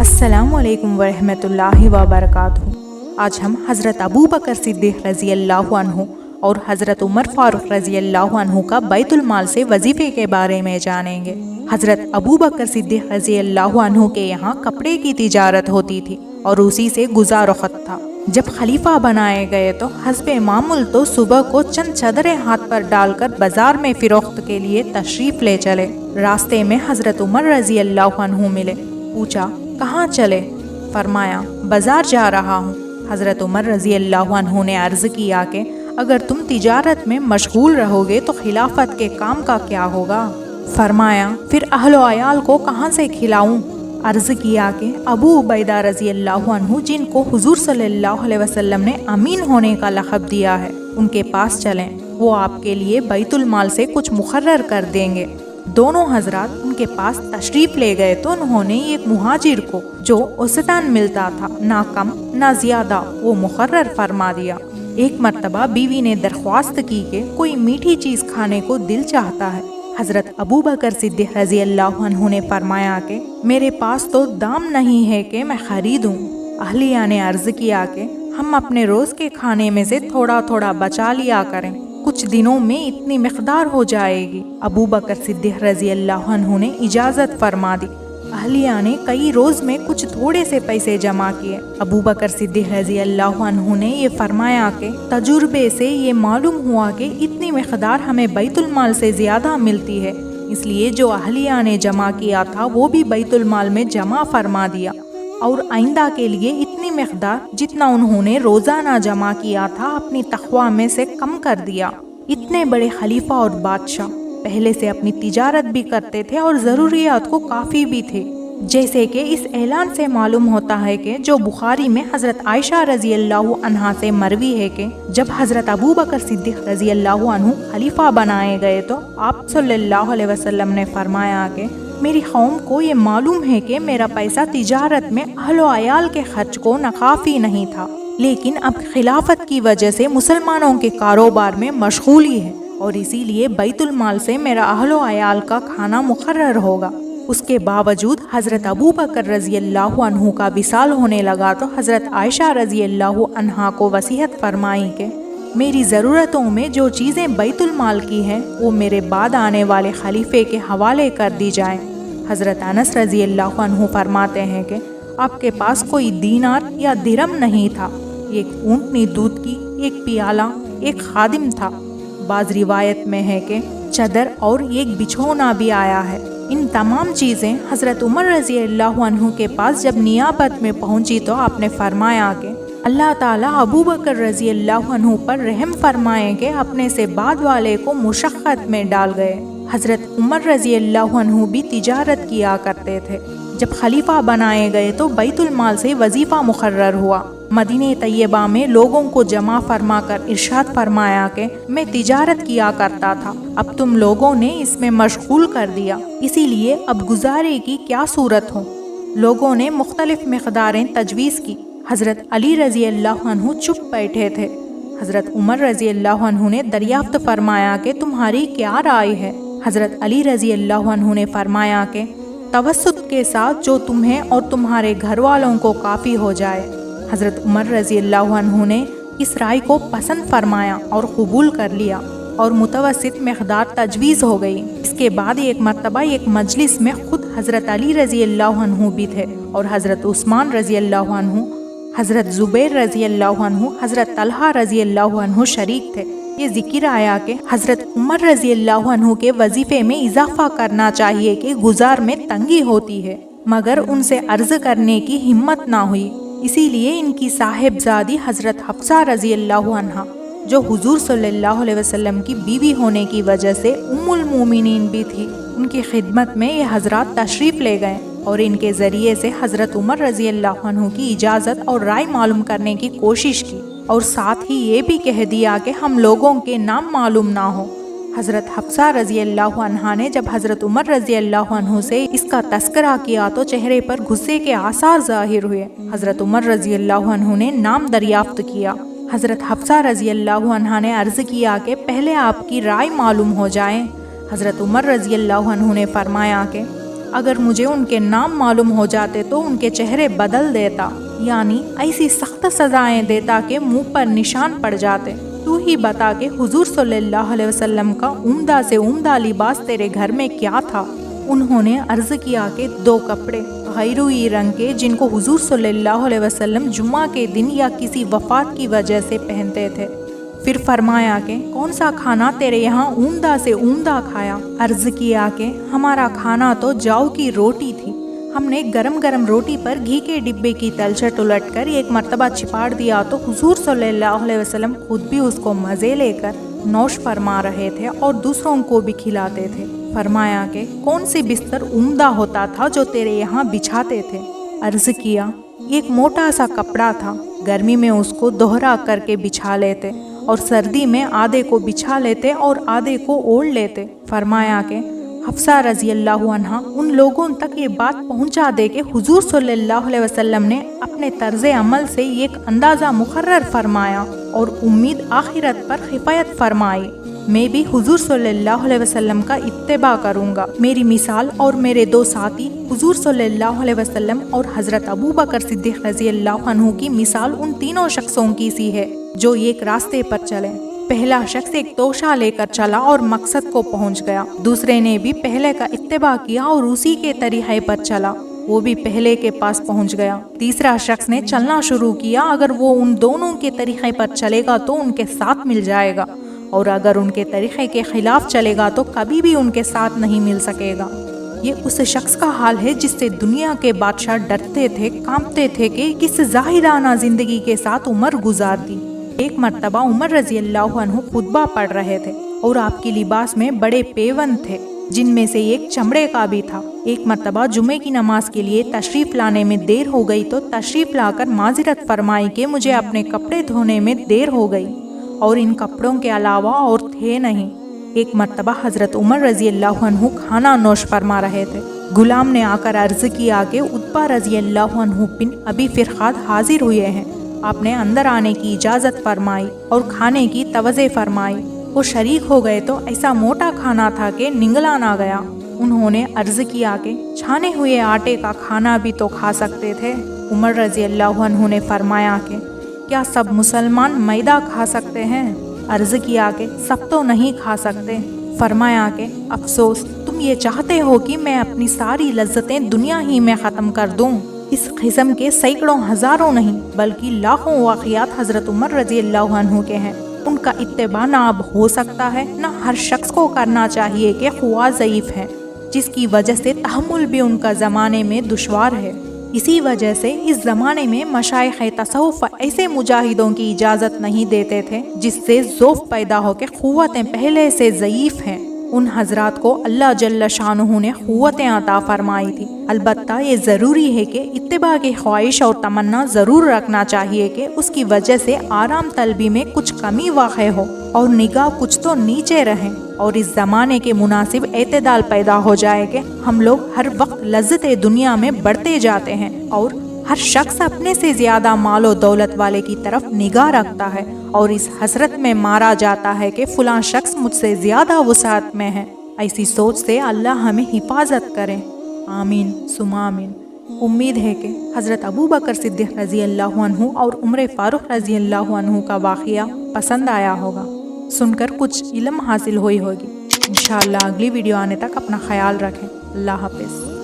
السلام علیکم ورحمۃ اللہ وبرکاتہ۔ آج ہم حضرت ابو بکر صدیق رضی اللہ عنہ اور حضرت عمر فاروق رضی اللہ عنہ کا بیت المال سے وظیفے کے بارے میں جانیں گے۔ حضرت ابو بکر صدیق رضی اللہ عنہ کے یہاں کپڑے کی تجارت ہوتی تھی اور اسی سے گزار وقت تھا۔ جب خلیفہ بنائے گئے تو حسب معمول تو صبح کو چند چادریں ہاتھ پر ڈال کر بازار میں فروخت کے لیے تشریف لے چلے۔ راستے میں حضرت عمر رضی اللہ عنہ ملے۔ پوچھا کہاں چلے؟ فرمایا بازار جا رہا ہوں۔ حضرت عمر رضی اللہ عنہ نے عرض کیا کہ اگر تم تجارت میں مشغول رہو گے تو خلافت کے کام کا کیا ہوگا؟ فرمایا پھر اہل و عیال کو کہاں سے کھلاؤں؟ عرض کیا کہ ابو عبیدہ رضی اللہ عنہ جن کو حضور صلی اللہ علیہ وسلم نے امین ہونے کا لقب دیا ہے ان کے پاس چلیں، وہ آپ کے لیے بیت المال سے کچھ مقرر کر دیں گے۔ دونوں حضرات ان کے پاس تشریف لے گئے تو انہوں نے ایک مہاجر کو جو اوسطاً ملتا تھا، نہ کم نہ زیادہ، وہ مقرر فرما دیا۔ ایک مرتبہ بیوی نے درخواست کی کہ کوئی میٹھی چیز کھانے کو دل چاہتا ہے۔ حضرت ابو بکر صدیق رضی اللہ عنہ نے فرمایا کہ میرے پاس تو دام نہیں ہے کہ میں خریدوں۔ اہلیہ نے عرض کیا کہ ہم اپنے روز کے کھانے میں سے تھوڑا تھوڑا بچا لیا کریں، کچھ دنوں میں اتنی مقدار ہو جائے گی۔ ابو بکر صدیق رضی اللہ عنہ نے اجازت فرما دی۔ اہلیہ نے کئی روز میں کچھ تھوڑے سے پیسے جمع کیے۔ ابو بکر صدیق رضی اللہ عنہ نے یہ فرمایا کہ تجربے سے یہ معلوم ہوا کہ اتنی مقدار ہمیں بیت المال سے زیادہ ملتی ہے، اس لیے جو اہلیہ نے جمع کیا تھا وہ بھی بیت المال میں جمع فرما دیا، اور آئندہ کے لیے اتنی مقدار جتنا انہوں نے روزانہ جمع کیا تھا اپنی تخواہ میں سے کم کر دیا۔ اتنے بڑے خلیفہ اور بادشاہ پہلے سے اپنی تجارت بھی کرتے تھے اور ضروریات کو کافی بھی تھے، جیسے کہ اس اعلان سے معلوم ہوتا ہے کہ جو بخاری میں حضرت عائشہ رضی اللہ عنہا سے مروی ہے کہ جب حضرت ابو بکر صدیق رضی اللہ عنہ خلیفہ بنائے گئے تو آپ صلی اللہ علیہ وسلم نے فرمایا کہ میری قوم کو یہ معلوم ہے کہ میرا پیسہ تجارت میں اہل و عیال کے خرچ کو ناکافی نہیں تھا، لیکن اب خلافت کی وجہ سے مسلمانوں کے کاروبار میں مشغولی ہے اور اسی لیے بیت المال سے میرا اہل و عیال کا کھانا مقرر ہوگا۔ اس کے باوجود حضرت ابو بکر رضی اللہ عنہ کا وصال ہونے لگا تو حضرت عائشہ رضی اللہ عنہا کو وصیت فرمائی کہ میری ضرورتوں میں جو چیزیں بیت المال کی ہیں وہ میرے بعد آنے والے خلیفے کے حوالے کر دی جائیں۔ حضرت انس رضی اللہ عنہ فرماتے ہیں کہ آپ کے پاس کوئی دینار یا درہم نہیں تھا، ایک اونٹنی دودھ کی ایک پیالہ، ایک خادم تھا۔ بعض روایت میں ہے کہ چادر اور ایک بچھونا بھی آیا ہے۔ ان تمام چیزیں حضرت عمر رضی اللہ عنہ کے پاس جب نیابت میں پہنچی تو آپ نے فرمایا کہ اللہ تعالیٰ ابو بکر رضی اللہ عنہ پر رحم فرمائے کہ اپنے سے بعد والے کو مشقت میں ڈال گئے۔ حضرت عمر رضی اللہ عنہ بھی تجارت کیا کرتے تھے۔ جب خلیفہ بنائے گئے تو بیت المال سے وظیفہ مقرر ہوا۔ مدینہ طیبہ میں لوگوں کو جمع فرما کر ارشاد فرمایا کہ میں تجارت کیا کرتا تھا، اب تم لوگوں نے اس میں مشغول کر دیا، اسی لیے اب گزارے کی کیا صورت ہو؟ لوگوں نے مختلف مقداریں تجویز کی۔ حضرت علی رضی اللہ عنہ چپ بیٹھے تھے۔ حضرت عمر رضی اللہ عنہ نے دریافت فرمایا کہ تمہاری کیا رائے ہے؟ حضرت علی رضی اللہ عنہ نے فرمایا کہ توسط کے ساتھ جو تمہیں اور تمہارے گھر والوں کو کافی ہو جائے۔ حضرت عمر رضی اللہ عنہ نے اس رائے کو پسند فرمایا اور قبول کر لیا اور متوسط مقدار تجویز ہو گئی۔ اس کے بعد ایک مرتبہ ایک مجلس میں خود حضرت علی رضی اللہ عنہ بھی تھے اور حضرت عثمان رضی اللہ عنہ، حضرت زبیر رضی اللہ عنہ، حضرت طلحہ رضی اللہ عنہ شریک تھے۔ یہ ذکر آیا کہ حضرت عمر رضی اللہ عنہ کے وظیفے میں اضافہ کرنا چاہیے کہ گزار میں تنگی ہوتی ہے، مگر ان سے عرض کرنے کی ہمت نہ ہوئی، اسی لیے ان کی صاحبزادی حضرت حفصہ رضی اللہ عنہا جو حضور صلی اللہ علیہ وسلم کی بیوی ہونے کی وجہ سے ام المومنین بھی تھی، ان کی خدمت میں یہ حضرات تشریف لے گئے اور ان کے ذریعے سے حضرت عمر رضی اللہ عنہ کی اجازت اور رائے معلوم کرنے کی کوشش کی، اور ساتھ ہی یہ بھی کہہ دیا کہ ہم لوگوں کے نام معلوم نہ ہو۔ حضرت حفصہ رضی اللہ عنہا نے جب حضرت عمر رضی اللہ عنہ سے اس کا تذکرہ کیا تو چہرے پر غصے کے آثار ظاہر ہوئے۔ حضرت عمر رضی اللہ عنہ نے نام دریافت کیا۔ حضرت حفصہ رضی اللہ عنہا نے عرض کیا کہ پہلے آپ کی رائے معلوم ہو جائے۔ حضرت عمر رضی اللہ عنہ نے فرمایا کہ اگر مجھے ان کے نام معلوم ہو جاتے تو ان کے چہرے بدل دیتا، یعنی ایسی سخت سزائیں دیتا کہ منہ پر نشان پڑ جاتے۔ تو ہی بتا کہ حضور صلی اللہ علیہ وسلم کا عمدہ سے عمدہ لباس تیرے گھر میں کیا تھا؟ انہوں نے عرض کیا کہ 2 کپڑے غیروئی رنگ کے جن کو حضور صلی اللہ علیہ وسلم جمعہ کے دن یا کسی وفات کی وجہ سے پہنتے تھے۔ پھر فرمایا کہ کون سا کھانا تیرے یہاں عمدہ سے عمدہ کھایا؟ عرض کیا کہ ہمارا کھانا تو جاؤ کی روٹی تھی، ہم نے گرم گرم روٹی پر گھی کے ڈبے کی تلچھٹ الٹ کر ایک مرتبہ چھپاڑ دیا تو حضور صلی اللہ علیہ وسلم خود بھی اس کو مزے لے کر نوش فرما رہے تھے اور دوسروں کو بھی کھلاتے تھے۔ فرمایا کہ کون سی بستر عمدہ ہوتا تھا جو تیرے یہاں بچھاتے تھے؟ عرض کیا ایک موٹا سا کپڑا تھا، گرمی میں اس کو دوہرا کر کے بچھا لیتے اور سردی میں آدھے کو بچھا لیتے اور آدھے کو اوڑھ لیتے۔ فرمایا کہ حفصہ رضی اللہ عنہا ان لوگوں تک یہ بات پہنچا دے کہ حضور صلی اللہ علیہ وسلم نے اپنے طرز عمل سے ایک اندازہ مقرر فرمایا اور امید آخرت پر کفایت فرمائی۔ میں بھی حضور صلی اللہ علیہ وسلم کا اتباع کروں گا۔ میری مثال اور میرے 2 ساتھی حضور صلی اللہ علیہ وسلم اور حضرت ابوبکر صدیق رضی اللہ عنہ کی مثال ان تینوں شخصوں کی سی ہے جو ایک راستے پر چلے۔ پہلا شخص ایک توشہ لے کر چلا اور مقصد کو پہنچ گیا، دوسرے نے بھی پہلے کا اتباع کیا اور اسی کے طریقے پر چلا، وہ بھی پہلے کے پاس پہنچ گیا۔ تیسرا شخص نے چلنا شروع کیا، اگر وہ ان دونوں کے طریقے پر چلے گا تو ان کے ساتھ مل جائے گا، اور اگر ان کے طریقے کے خلاف چلے گا تو کبھی بھی ان کے ساتھ نہیں مل سکے گا۔ یہ اس شخص کا حال ہے جس سے دنیا کے بادشاہ ڈرتے تھے، کانپتے تھے کہ کس ظاہرانہ زندگی کے ساتھ عمر گزار دی۔ ایک مرتبہ عمر رضی اللہ عنہ خطبہ پڑھ رہے تھے اور آپ کی لباس میں بڑے پیوند تھے جن میں سے ایک چمڑے کا بھی تھا۔ ایک مرتبہ جمعے کی نماز کے لیے تشریف لانے میں دیر ہو گئی تو تشریف لا کر معذرت فرمائی کہ مجھے اپنے کپڑے دھونے میں دیر ہو گئی اور ان کپڑوں کے علاوہ اور تھے نہیں۔ ایک مرتبہ حضرت عمر رضی اللہ عنہ کھانا نوش فرما رہے تھے، غلام نے آ کر عرض کیا کہ عتبہ رضی اللہ عنہ بن ابی فرقاد حاضر ہوئے ہیں۔ آپ نے اندر آنے کی اجازت فرمائی اور کھانے کی توضع فرمائی۔ وہ شریک ہو گئے تو ایسا موٹا کھانا تھا کہ نگلا نہ گیا۔ انہوں نے عرض کیا کہ چھانے ہوئے آٹے کا کھانا بھی تو کھا سکتے تھے۔ عمر رضی اللہ عنہ نے فرمایا کہ کیا سب مسلمان میدا کھا سکتے ہیں؟ عرض کیا کہ سب تو نہیں کھا سکتے۔ فرمایا کہ افسوس، تم یہ چاہتے ہو کہ میں اپنی ساری لذتیں دنیا ہی میں ختم کر دوں۔ اس قسم کے سینکڑوں ہزاروں نہیں بلکہ لاکھوں واقعات حضرت عمر رضی اللہ عنہ کے ہیں۔ ان کا اتباع نہ اب ہو سکتا ہے، نہ ہر شخص کو کرنا چاہیے کہ خواہ ضعیف ہے، جس کی وجہ سے تحمل بھی ان کا زمانے میں دشوار ہے۔ اسی وجہ سے اس زمانے میں مشائخ تصوف ایسے مجاہدوں کی اجازت نہیں دیتے تھے جس سے ذوف پیدا ہو کہ قوتیں پہلے سے ضعیف ہیں۔ ان حضرات کو اللہ جل شانہ نے قوتیں عطا فرمائی تھی، البتہ یہ ضروری ہے کہ اتباع کی خواہش اور تمنا ضرور رکھنا چاہیے کہ اس کی وجہ سے آرام طلبی میں کچھ کمی واقع ہو اور نگاہ کچھ تو نیچے رہیں، اور اس زمانے کے مناسب اعتدال پیدا ہو جائے کہ ہم لوگ ہر وقت لذت دنیا میں بڑھتے جاتے ہیں اور ہر شخص اپنے سے زیادہ مال و دولت والے کی طرف نگاہ رکھتا ہے اور اس حسرت میں مارا جاتا ہے کہ فلاں شخص مجھ سے زیادہ وسعت میں ہے۔ ایسی سوچ سے اللہ ہمیں حفاظت کرے، آمین ثم آمین۔ امید ہے کہ حضرت ابوبکر صدیق رضی اللہ عنہ اور عمر فاروق رضی اللہ عنہ کا واقعہ پسند آیا ہوگا، سن کر کچھ علم حاصل ہوئی ہوگی۔ انشاءاللہ اگلی ویڈیو آنے تک اپنا خیال رکھیں۔ اللہ حافظ۔